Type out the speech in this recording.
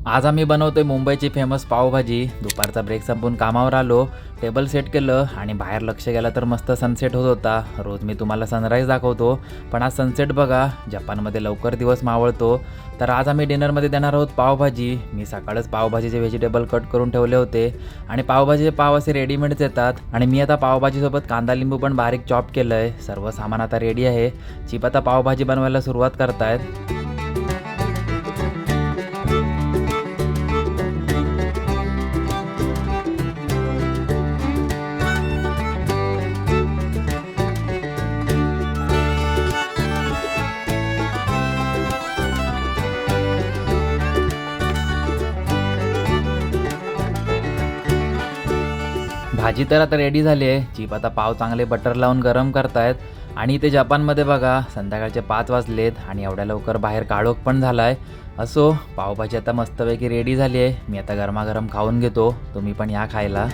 आज आम्ही बनवतोय मुंबईची फेमस पावभाजी। दुपारचा ब्रेक संपवून कामावर आलो, टेबल सेट केलं आणि बाहेर लक्ष गेलं तर मस्त सनसेट होत होता। रोज मी तुम्हाला सनराईज दाखवतो, पण आज सनसेट बघा, जपानमध्ये लवकर दिवस मावळतो। तर आज आम्ही डिनरमध्ये देणार आहोत पावभाजी। मी सकाळच पावभाजीचे व्हेजिटेबल कट करून ठेवले होते आणि पावभाजीचे पाव असे रेडीमेडच येतात आणि मी आता पावभाजीसोबत कांदा लिंबू पण बारीक चॉप केलं आहे। सर्व सामान आता रेडी आहे। चीप आता पावभाजी बनवायला सुरुवात करतायत। भाजी तर आता रेडी झाली आहे। चीप आता पाव चांगले बटर लावून गरम करतायत आणि इथे जपानमध्ये बघा संध्याकाळचे 5 वाजलेत आणि एवढ्या लवकर बाहेर काळोख पण झालाय। असो, पावभाजी आता मस्तपैकी रेडी झाली आहे। मी आता गरमागरम खाऊन घेतो, तुम्ही पण या खायला।